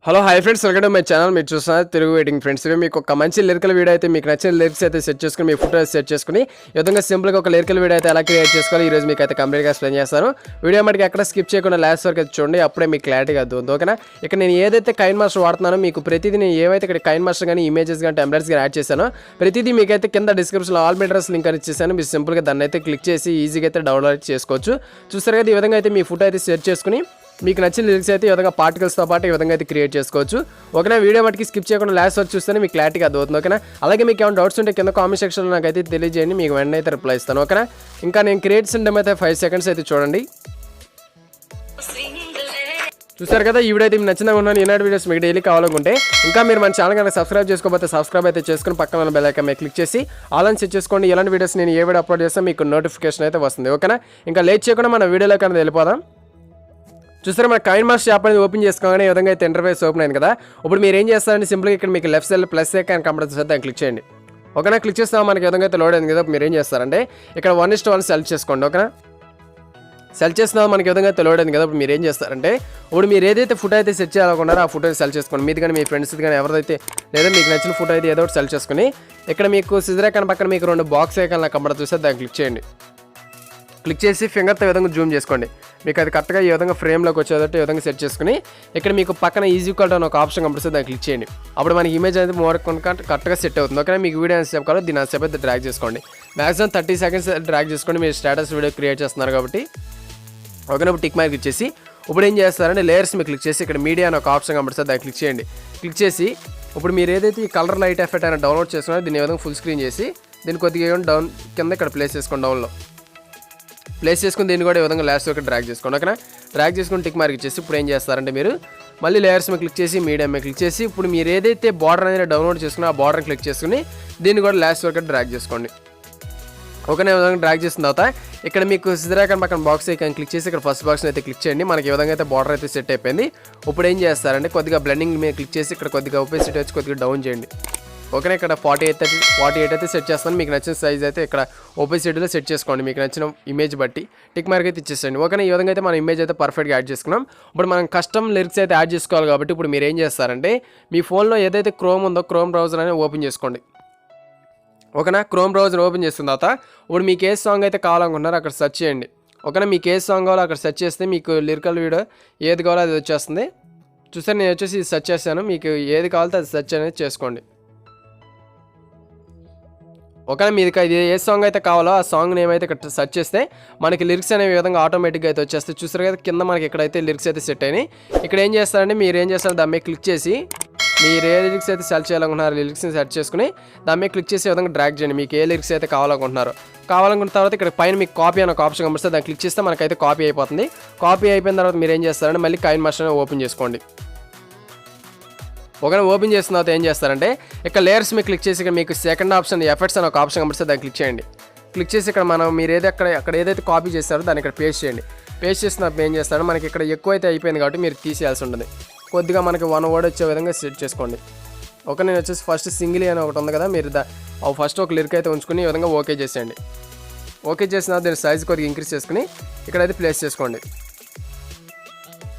Hello hi friends, welcome to my channel. మీరు చూస్తున్నారు Telugu waiting friends. మీకు ఒక మంచి లిరికల్ వీడియో అయితే మీకు నచ్చిన లిరిక్స్ అయితే సెట్ చేసుకుని మీ ఫోటో సెట్ చేసుకుని ఈ విధంగా సింపుల్గా ఒక లిరికల్ వీడియో అయితే ఎలా క్రియేట్ చేసుకోవాలి ఈ రోజు మీకు అయితే కంప్లీట్గా ఎక్స్ప్లెయిన్ చేస్తాను. వీడియో మటుకు ఎక్కడ స్కిప్ చేయకుండా లాస్ట్ వరకు అయితే చూడండి, అప్పుడే మీకు క్లారిటీగా అర్థం. ఓకేనా? ఇక్కడ నేను ఏదైతే కైన్మాస్టర్ వాడుతున్నానో మీకు ప్రతిదీ నేను ఏవైతే ఇక్కడ కైన్మాస్టర్ కానీ ఇమేజెస్ కానీ టెంప్లెట్స్ కానీ యాడ్ చేశానో ప్రతిదీ మీకైతే కింద డిస్క్రిప్షన్లో ఆల్ మీటర్స్ లింక్ అని ఇచ్చేసాను. మీరు సింపుల్గా దాన్ని అయితే క్లిక్ చేసి ఈజీగా అయితే డౌన్లోడ్ చేసుకోవచ్చు. చూస్తారు కదా, ఈ విధంగా అయితే మీ ఫోటో అయితే సెట్ చేసుకుని మీకు నచ్చిన లిరిక్స్ అయితే ఈ విధంగా పార్టికల్స్తో పాటు ఈ విధంగా అయితే క్రియేట్ చేసుకోవచ్చు. ఓకేనా? వీడియో మటుకి స్కిప్ చేయకుండా లాస్ట్ వరకు చూస్తేనే మీకు క్లారిటీగా అర్థమవుతుంది. ఓకేనా? అలాగే మీకు ఏమైనా డౌట్స్ ఉంటే కింద కామెంట్ సెక్షన్లో నాకైతే తెలియజేయండి, మీకు వెంటనే అయితే రిప్లై ఇస్తాను. ఓకేనా? ఇంకా నేను క్రియేట్ చేయడం అయితే 5 seconds అయితే చూడండి. చూసారు కదా, ఈ వీడియో అయితే మీకు నచ్చిందా ఉన్నాను. ఈనాటి వీడియోస్ మీకు డైలీ కావాలనుకుంటే ఇంకా మీరు మన ఛానల్ కనుక సబ్స్క్రైబ్ చేసుకోకపోతే సబ్స్క్రైబ్ అయితే చేసుకుని పక్కన ఉన్న బెల్ ఐకాన్ మీద క్లిక్ చేసి ఆల్ అని సెట్ చేసుకోండి. ఇలాంటి వీడియోస్ నేను ఏ వీడియో అప్లోడ్ చేస్తే మీకు నోటిఫికేషన్ అయితే వస్తుంది. ఓకేనా? ఇంకా లేట్ చేయకుండా మన వీడియోలోకి అనేది వెళ్ళిపోదాం. చూసారా, మన కైన్మాస్టర్ యాప్ అనేది ఓపెన్ చేసుకోగానే ఈ విధంగా అయితే ఇంటర్ఫేస్ ఓపెన్ అయింది కదా. ఇప్పుడు మీరు ఏం చేస్తారంటే సింపుల్గా ఇక్కడ మీకు లెఫ్ట్ సైడ్ ప్లస్ ఐకాన్ కనబడుతుంది, దాన్ని క్లిక్ చేయండి. ఓకేనా? క్లిక్ చేస్తాం మనకి ఈ విధంగా అయితే లోడ్ అయింది కదా. మీరు ఏం చేస్తారంటే ఇక్కడ 1:1 సెలెక్ట్ చేసుకోండి. ఓకేనా? సెలెక్ట్ చేసిన మనకి ఈ విధంగా అయితే లోడ్ అయింది కదా. ఇప్పుడు మీరు ఏం చేస్తారంటే ఇప్పుడు మీరు ఏదైతే ఫోటో అయితే సెట్ చేయాలనుకున్నారో ఆ ఫోటో సెలెక్ట్ చేసుకోండి. మీది కానీ మీ ఫ్రెండ్స్ కానీ ఎవరైతే లేదా మీకు నచ్చిన ఫోటో అయితే ఏదో ఒకటి సెలెక్ట్ చేసుకుని ఇక్కడ మీకు సిజర్ ఐకాన్ పక్కన మీకు 2 బాక్స్ ఐకాన్ కనబడుతుంది చూస్తే దాన్ని క్లిక్ చేయండి. క్లిక్ చేసి ఫింగర్తో ఈ విధంగా జూమ్ చేసుకోండి. మీకు అది కరెక్ట్గా ఈ విధంగా ఫ్రేమ్లోకి వచ్చేదట్టు ఈ విధంగా సెట్ చేసుకుని ఇక్కడ మీకు పక్కన ఈజీ ఈక్వల్ టు అని ఒక ఆప్షన్ కనిపిస్తుంది, దాన్ని క్లిక్ చేయండి. అప్పుడు మనకి ఇమేజ్ అనేది మోర్ కరెక్ట్గా సెట్ అవుతుంది. ఓకే? మీకు వీడియో ఎంత సేపు కావాలో దీని సేపు అయితే డ్రాగ్ చేసుకోండి. మ్యాక్సిమం 30 seconds డ్రాగ్ చేసుకోండి. మీరు స్టేటస్ వీడియో క్రియేట్ చేస్తున్నారు కాబట్టి. ఓకేనా? ఇప్పుడు టిక్ మార్క్ ఇచ్చేసి ఇప్పుడు ఏం చేస్తారంటే లేయర్స్ మీద క్లిక్ చేసి ఇక్కడ మీడియా అని ఒక ఆప్షన్ కనిపిస్తుంది, దాన్ని క్లిక్ చేయండి. క్లిక్ చేసి ఇప్పుడు మీరు ఏదైతే ఈ కలర్ లైట్ ఎఫెక్ట్ అయినా డౌన్లోడ్ చేసుకున్నారో దీన్ని విధంగా ఫుల్ స్క్రీన్ చేసి దీన్ని కొద్దిగా డౌన్ కింద ఇక్కడ ప్లేస్ చేసుకోండి. డౌన్లో ప్లేస్ చేసుకుని దీన్ని కూడా ఈ విధంగా లాస్ట్ వరకు డ్రాగ్ చేసుకోండి. ఓకేనా? డ్రాగ్ చేసుకుని టిక్ మార్క్ ఇచ్చేసి ఇప్పుడు ఏం చేస్తారంటే మీరు మళ్ళీ లేయర్స్ మీద క్లిక్ చేసి మీడియా మీద క్లిక్ చేసి ఇప్పుడు మీరు ఏదైతే బార్డర్ అనేది డౌన్లోడ్ చేసుకుని ఆ బార్డర్ క్లిక్ చేసుకుని దీన్ని కూడా లాస్ట్ వరకు డ్రాగ్ చేసుకోండి. ఓకేనా? ఈ విధంగా డ్రాగ్ చేసిన తర్వాత ఇక్కడ మీకు సిజర్ ఐకాన్ పక్కన బాక్స్ ఐకాన్ క్లిక్ చేసి ఇక్కడ ఫస్ట్ బాక్స్ని అయితే క్లిక్ చేయండి. మనకి ఈ విధంగా అయితే బార్డర్ అయితే సెట్ అయిపోయింది. ఇప్పుడు ఏం చేస్తారంటే కొద్దిగా బ్లెండింగ్ మీద క్లిక్ చేసి ఇక్కడ కొద్దిగా ఒపెసిటీ వచ్చి కొద్దిగా డౌన్ చేయండి. ఓకేనా? ఇక్కడ 48 అయితే సెట్ చేస్తాను. మీకు నచ్చిన సైజ్ అయితే ఇక్కడ ఒపెసిటీలో సెట్ చేసుకోండి, మీకు నచ్చిన ఇమేజ్ బట్టి టిక్ మార్క్ అయితే ఇచ్చేసండి. ఓకేనా? ఈ విధంగా అయితే మన ఇమేజ్ అయితే పర్ఫెక్ట్గా యాడ్ చేసుకున్నాం. ఇప్పుడు మనం కస్టమ్ లిరిక్స్ అయితే యాడ్ చేసుకోవాలి కాబట్టి ఇప్పుడు మీరు ఏం చేస్తారంటే మీ ఫోన్లో ఏదైతే క్రోమ్ ఉందో క్రోమ్ బ్రౌజర్ అనేది ఓపెన్ చేసుకోండి. ఓకేనా? క్రోమ్ బ్రౌజర్ ఓపెన్ చేసిన తర్వాత ఇప్పుడు మీకు ఏ సాంగ్ అయితే కావాలనుకుంటున్నారో అక్కడ సెర్చ్ చేయండి. ఓకేనా? మీకు ఏ సాంగ్ కావాలో అక్కడ సెర్చ్ చేస్తే మీకు లిరికల్ వీడియో ఏది కావాలో అది వచ్చేస్తుంది. చూస్తే నేను వచ్చేసి సెర్చ్ చేశాను, మీకు ఏది కావాలో అది సెర్చ్ అనేది చేసుకోండి. ఓకేనా? మీకు ఇది ఏ సాంగ్ అయితే కావాలో ఆ సాంగ్ నేమ్ అయితే ఇక్కడ సెర్చ్ చేస్తే మనకి లిరిక్స్ అనే విధంగా ఆటోమేటిక్గా అయితే వచ్చేస్తాయి. చూస్తారు కదా, కింద మనకి ఇక్కడైతే లిరిక్స్ అయితే సెట్ అయినాయి. ఇక్కడ ఏం చేస్తారంటే మీరు ఏం చేస్తారు దాని మీద క్లిక్ చేసి మీరు ఏ లిరిక్స్ అయితే సెర్చ్ చేయాలనుకుంటున్నారో లిరిక్స్ని సెర్చ్ చేసుకుని దాని మీద క్లిక్ చేసి ఈ విధంగా డ్రాగ్ చేయండి. మీకు ఏ లిరిక్స్ అయితే కావాలనుకున్న తర్వాత ఇక్కడ పైన మీకు కాపీ అనే ఒక ఆప్షన్ కనిపిస్తుంది, దాన్ని క్లిక్ చేస్తే మనకైతే కాపీ అయిపోతుంది. కాపీ అయిపోయిన తర్వాత మీరు ఏం చేస్తారంటే మళ్ళీ కైన్మాస్టర్ ఓపెన్ చేసుకోండి. ఒకవేళ ఓపెన్ చేసిన తర్వాత ఏం చేస్తారంటే ఇక్కడ లేయర్స్ మీద క్లిక్ చేసి ఇక్కడ మీకు సెకండ్ ఆప్షన్ ఎఫెక్ట్స్ అని ఒక ఆప్షన్ కనిపిస్తుంది, దాన్ని క్లిక్ చేయండి. క్లిక్ చేసి ఇక్కడ మీరు అక్కడ ఏదైతే కాపీ చేస్తారో దాన్ని ఇక్కడ పేస్ట్ చేయండి. పేస్ట్ చేసినప్పుడు ఏం చేస్తారో మనకి ఇక్కడ ఎక్కువ అయితే అయిపోయింది కాబట్టి మీరు తీసేయాల్సి ఉంటుంది. కొద్దిగా మనకి 1 word వచ్చే విధంగా సెట్ చేసుకోండి. ఓకే? నేను వచ్చేసి ఫస్ట్ సింగిల్ అని ఒకటి ఉంది కదా, మీరు ఫస్ట్ ఒక లిరిక్ అయితే ఉంచుకుని ఈ విధంగా ఓకే చేసేయండి. ఓకే చేసిన దీని సైజ్ కొద్దిగా ఇంక్రీజ్ చేసుకుని ఇక్కడైతే ప్లేస్ చేసుకోండి.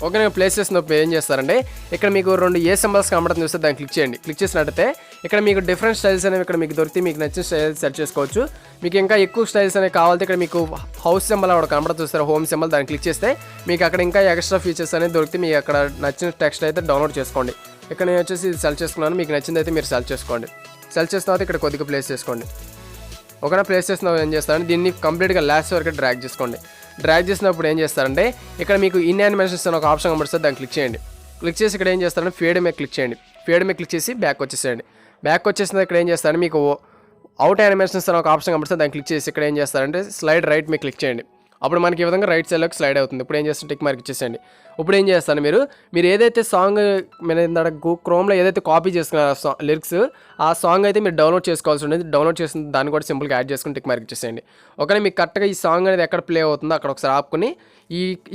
ఓకే? నేను ప్లేస్ చేసినప్పుడు ఏం చేస్తారంటే ఇక్కడ మీకు 2 ఏ సింబల్స్ కనబడుతుంది చూస్తే దాన్ని క్లిక్ చేయండి. క్లిక్ చేసినట్టయితే ఇక్కడ మీకు డిఫరెంట్ స్టైల్స్ అనేవి ఇక్కడ మీకు దొరికితే మీకు నచ్చిన స్టైల్ సెట్ చేసుకోవచ్చు. మీకు ఇంకా ఎక్కువ స్టైల్స్ అనేవి కావాలంటే ఇక్కడ మీకు హౌస్ సింబల్ అక్కడ కనబడుతుంది చూస్తారు, హోమ్ సింబల్, దాన్ని క్లిక్ చేస్తే మీకు అక్కడ ఇంకా ఎక్స్ట్రా ఫీచర్స్ అనేది దొరికితే మీకు అక్కడ నచ్చిన టెక్స్ట్ అయితే డౌన్లోడ్ చేసుకోండి. ఇక్కడ నేను వచ్చేసి ఇది సెలెక్ట్ చేసుకున్నాను, మీకు నచ్చింది అయితే మీరు సెలెక్ట్ చేసుకోండి. సెలెక్ట్ చేసిన తర్వాత ఇక్కడ కొద్దిగా ప్లేస్ చేసుకోండి. ఒకవేళ ప్లేస్ చేసిన ఏం చేస్తారంటే దీన్ని కంప్లీట్గా లాస్ట్ వరకు డ్రాగ్ చేసుకోండి. డ్రాగ్ చేసినప్పుడు ఏం చేస్తారంటే ఇక్కడ మీకు ఇన్ యానిమేషన్స్ అని ఒక ఆప్షన్ కనబడుతుంది, దాన్ని క్లిక్ చేయండి. క్లిక్ చేసి ఇక్కడ ఏం చేస్తారంటే ఫేడ్ మీద క్లిక్ చేయండి. ఫేడ్ మీద క్లిక్ చేసి బ్యాక్ వచ్చేసేయండి. బ్యాక్ వచ్చేసిన ఇక్కడ ఏం చేస్తారంటే మీకు అవుట్ యానిమేషన్స్ అని ఒక ఆప్షన్ కనబడుతుంది, దాన్ని క్లిక్ చేసి ఇక్కడ ఏం చేస్తారంటే స్లైడ్ రైట్ మీద క్లిక్ చేయండి. అప్పుడు మనకి ఈ విధంగా రైట్ సైడ్లోకి స్లైడ్ అవుతుంది. ఇప్పుడు ఏం చేస్తాను టిక్ మార్క్ ఇచ్చేసేయండి. ఇప్పుడు ఏం చేస్తాను మీరు ఏదైతే సాంగ్ మీరు క్రోమ్లో ఏదైతే కాపీ చేసుకున్నారో లిరిక్స్ ఆ సాంగ్ అయితే మీరు డౌన్లోడ్ చేసుకోవాల్సి ఉంటుంది. డౌన్లోడ్ చేసిన దాన్ని కూడా సింపుల్గా యాడ్ చేసుకుని టిక్ మార్క్ ఇచ్చేసేయండి. ఓకే? మీకు కరెక్ట్గా ఈ సాంగ్ అనేది ఎక్కడ ప్లే అవుతుందో అక్కడ ఒకసారి ఆపుకుని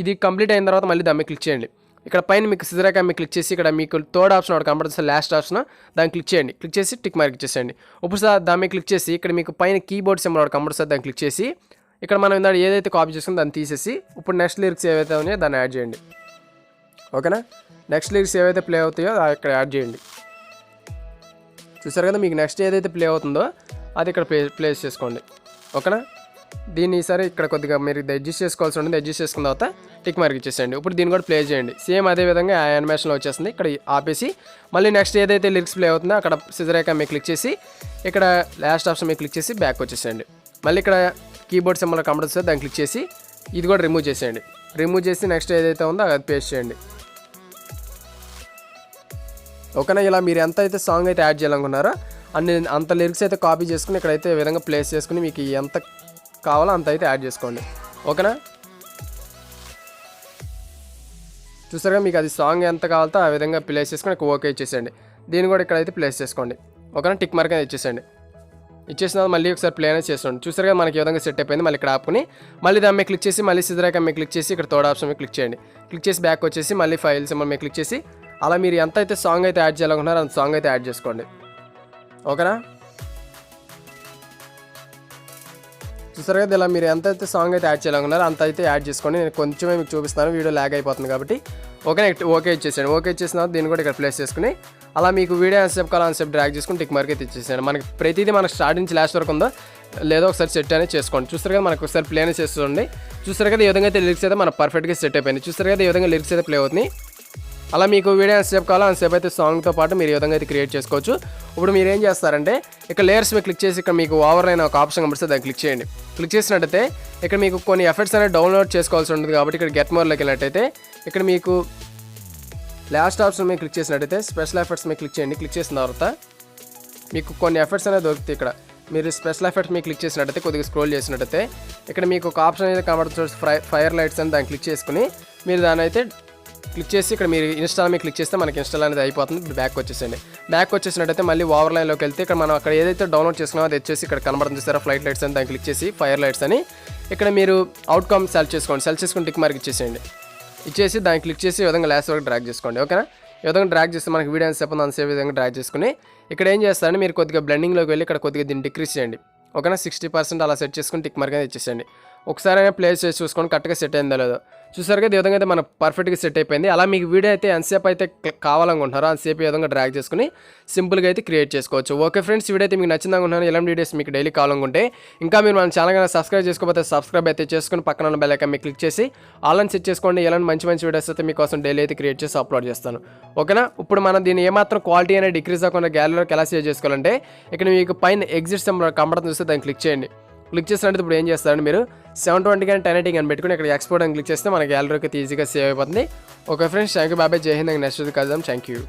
ఇది కంప్లీట్ అయిన తర్వాత మళ్ళీ దాన్ని మీద క్లిక్ చేయండి. ఇక్కడ పైన మీకు సిజర్ ఐకాన్ మీద క్లిక్ చేసి ఇక్కడ మీకు థర్డ్ ఆప్షన్ ఒకటి కనబడుతుంది, లాస్ట్ ఆప్షన్, దాన్ని క్లిక్ చేయండి. క్లిక్ చేసి టిక్ మార్క్ ఇచ్చేసేయండి. ఇప్పుడు దాని మీద క్లిక్ చేసి ఇక్కడ మీకు పైన కీబోర్డ్ సింబల్ ఒకటి కనబడుతుంది, దాన్ని క్లిక్ చేసి ఇక్కడ మనం ఇందాక ఏదైతే కాపీ చేసుకుందో దాన్ని తీసేసి ఇప్పుడు నెక్స్ట్ లిరిక్స్ ఏవైతే ఉన్నాయో దాన్ని యాడ్ చేయండి. ఓకేనా? నెక్స్ట్ లిరిక్స్ ఏవైతే ప్లే అవుతాయో అది ఇక్కడ యాడ్ చేయండి. చూసారు కదా, మీకు నెక్స్ట్ ఏదైతే ప్లే అవుతుందో అది ఇక్కడ ప్లేస్ చేసుకోండి. ఓకేనా, దీన్ని ఈసారి ఇక్కడ కొద్దిగా మీరు ఇది అడ్జస్ట్ చేసుకోవాల్సి ఉంటుంది. అడ్జస్ట్ చేసుకున్న తర్వాత టిక్ మార్క్ ఇచ్చేసేయండి. ఇప్పుడు దీన్ని కూడా ప్లే చేయండి. సేమ్ అదే విధంగా ఆ యానిమేషన్లో వచ్చేస్తుంది. ఇక్కడ ఆపేసి మళ్ళీ నెక్స్ట్ ఏదైతే లిరిక్స్ ప్లే అవుతుందో అక్కడ సిజర్ ఐకాన్ మీద క్లిక్ చేసి ఇక్కడ లాస్ట్ ఆప్షన్ మీద క్లిక్ చేసి బ్యాక్ వచ్చేసేయండి. మళ్ళీ ఇక్కడ కీబోర్డ్ సింబల్ కనబడుతుంది, దాన్ని క్లిక్ చేసి ఇది కూడా రిమూవ్ చేసేయండి. రిమూవ్ చేసి నెక్స్ట్ ఏదైతే ఉందో అది పేస్ట్ చేయండి. ఓకేనా, ఇలా మీరు ఎంత అయితే సాంగ్ అయితే యాడ్ చేయాలనుకున్నారో అంత లిరిక్స్ అయితే కాపీ చేసుకుని ఇక్కడైతే ఈ విధంగా ప్లేస్ చేసుకుని మీకు ఎంత కావాలో అంత అయితే యాడ్ చేసుకోండి. ఓకేనా, చూసారుగా మీకు అది సాంగ్ ఎంత కావాలో ఆ విధంగా ప్లేస్ చేసుకుని ఓకే ఇచ్చేసేయండి. దీన్ని కూడా ఇక్కడైతే ప్లేస్ చేసుకోండి. ఓకేనా, టిక్ మార్క్ అనేది ఇచ్చేసేయండి. ఇచ్చేసిన మళ్ళీ ఒకసారి ప్లే అనేది చేస్తుండండి. చూసారుగా మనకి ఈ విధంగా సెట్ అయిపోయింది. మళ్ళీ ఇక్కడ ఆపుకుని మళ్ళీ దాని మీద క్లిక్ చేసి మళ్ళీ సిజర్ ఐకాన్ మీద క్లిక్ చేసి ఇక్కడ థర్డ్ ఆప్షన్ మీద క్లిక్ చేయండి. క్లిక్ చేసి బ్యాక్ వచ్చేసి మళ్ళీ ఫైల్ సింబల్ మీద క్లిక్ చేసి అలా మీరు ఎంత అయితే సాంగ్ అయితే యాడ్ చేయాలనుకున్నారో అంత సాంగ్ అయితే యాడ్ చేసుకోండి. ఓకేనా, చూసారు కదా, ఇలా మీరు ఎంత అయితే సాంగ్ అయితే యాడ్ చేయాలనుకున్నారో అంత అయితే యాడ్ చేసుకోండి. నేను కొంచెమే మీకు చూపిస్తాను, వీడియో ల్యాగ్ అయిపోతుంది కాబట్టి. ఓకే ఇచ్చేసాను. ఓకే ఇచ్చేసిన దీన్ని కూడా ఇక్కడ ప్లేస్ చేసుకుని అలా మీకు వీడియో ఎంతసేపు కావాలో అంతసేపు డ్రాగ్ చేసుకుని టిక్ మార్క్ అయితే ఇచ్చేసాను. మనకి ప్రతిదీ మనకు స్టార్ట్ నుంచి లాస్ట్ వరకు ఉందో లేదో ఒకసారి సెట్ అనేది చేసుకోండి. చూస్తారు కదా, మనకు ఒకసారి ప్లే అనేది చేస్తుంది. చూస్తారు కదా, ఈ విధంగా అయితే లిరిక్స్ అయితే మనకు పర్ఫెక్ట్గా సెట్ అయిపోయింది. చూస్తారు కదా, ఈ విధంగా లిరిక్స్ అయితే ప్లే అవుతుంది. అలా మీకు వీడియో ఎంతసేపు కావాలో అంతసేపు అయితే సాంగ్తో పాటు మీరు ఈ విధంగా అయితే క్రియేట్ చేసుకోవచ్చు. ఇప్పుడు మీరు ఏం చేస్తారంటే ఇక్కడ లేయర్స్ మీద క్లిక్ చేసి ఇక్కడ మీకు ఓవర్లైన్ ఒక ఆప్షన్ కనిపిస్తే దాన్ని క్లిక్ చేయండి. క్లిక్ చేసినట్టయితే ఇక్కడ మీకు కొన్ని ఎఫెక్ట్స్ అనేది డౌన్లోడ్ చేసుకోవాల్సి ఉంటుంది కాబట్టి ఇక్కడ గెట్ మోర్లోకి వెళ్ళినట్టయితే ఇక్కడ మీకు లాస్ట్ ఆప్షన్ మీద క్లిక్ చేసినట్టయితే స్పెషల్ ఎఫెక్ట్స్ మీద క్లిక్ చేయండి. క్లిక్ చేసిన తర్వాత మీకు కొన్ని ఎఫెక్ట్స్ అనేది దొరుకుతాయి. ఇక్కడ మీరు స్పెషల్ ఎఫెక్ట్స్ మీద క్లిక్ చేసినట్టయితే కొద్దిగా స్క్రోల్ చేసినట్టయితే ఇక్కడ మీకు ఒక ఆప్షన్ అయితే కనబడుతుంది, ఫైర్ లైట్స్ అని. దాన్ని క్లిక్ చేసుకుని మీరు దాన్ని అయితే క్లిక్ చేసి ఇక్కడ మీరు ఇన్స్టాల్ మీద క్లిక్ చేస్తే మనకి ఇన్స్టాల్ అనేది అయిపోతుంది. బ్యాక్ వచ్చేసండి. బ్యాక్ వచ్చేసినట్టయితే మళ్ళీ ఓవర్లైన్లోకి వెళ్తే ఇక్కడ మనం అక్కడ ఏదైతే డౌన్లోడ్ చేసుకున్నామో అది వచ్చేసి ఇక్కడ కనబడుతుంది చూస్తారా, ఫ్లైట్ లైట్స్ అని. దాన్ని క్లిక్ చేసి ఫైర్ లైట్స్ అని ఇక్కడ మీరు అవుట్కమ్ సెలెక్ట్ చేసుకోండి. సెలెక్ట్ చేసుకుని టిక్ మార్క్ ఇచ్చేసేయండి. ఇచ్చేసి దాన్ని క్లిక్ చేసి ఈ విధంగా లాస్ట్ వరకు డ్రాగ్ చేసుకోండి. ఓకేనా, ఈ విధంగా డ్రాగ్ చేస్తే మనకి వీడియో ఎంతసేపు ఉందో అంతసేపు విధంగా డ్రాగ్ చేసుకుని ఇక్కడ ఏం చేస్తారంటే మీరు కొద్దిగా బ్లెండింగ్లోకి వెళ్ళి ఇక్కడ కొద్దిగా దీన్ని డిక్రీస్ చేయండి. ఓకేనా, 60% అలా సెట్ చేసుకుని టిక్ మార్క్ అనేది ఇచ్చేసేయండి. ఒకసారి అయినా ప్లేస్ చేసి చూసుకొని కరెక్ట్గా సెట్ అయిందో లేదో. చూసారు కదా, ఈ విధంగా అయితే మనకు పర్ఫెక్ట్గా సెట్ అయిపోయింది. అలా మీకు వీడియో అయితే ఎంతసేపు అయితే కావాలనుకుంటున్నారో అంతసేపు ఈ విధంగా డ్రాగ్ చేసుకుని సింపుల్గా అయితే క్రియేట్ చేసుకోవచ్చు. ఓకే ఫ్రెండ్స్, వీడియో అయితే మీకు నచ్చింది అనుకుంటున్నాను. ఇలాంటి వీడియోస్ మీకు డైలీ కావాలనుకుంటే ఇంకా మీరు మన ఛానల్ కన్నా సబ్స్క్రైబ్ చేసుకోకపోతే సబ్స్క్రైబ్ అయితే చేసుకుని పక్కన ఉన్న బెల్ ఐకాన్ మీద క్లిక్ చేసి ఆల్ అని సెట్ చేసుకోండి. ఇలాంటి మంచి వీడియోస్ అయితే మీకోసం డైలీ అయితే క్రియేట్ చేసి అప్లోడ్ చేస్తాను. ఓకేనా, ఇప్పుడు మనం దీన్ని ఏమాత్రం క్వాలిటీ అనేది డిక్రీజ్ అవ్వకుండా గ్యాలరీలోకి ఎలా సేవ్ చేసుకోవాలంటే ఇక్కడ మీకు పైన ఎగ్జిట్ సింబల్ కనబడుతుంది చూస్తే దాన్ని క్లిక్ చేయండి. క్లిక్ చేసినట్టు ఇప్పుడు ఏం చేస్తారంటే మీరు 720 కానీ 1080 కానీ పెట్టుకుని ఇక్కడ ఎక్స్పోర్ట్ అని క్లిక్ చేస్తే మన గ్యాలరీకి ఈజీగా సేవ్ అయిపోతుంది. ఓకే ఫ్రెండ్స్, థ్యాంక్ యూ, బాబాయ్, జై హింద్. నెక్స్ట్ కలుద్దాం. Thank you.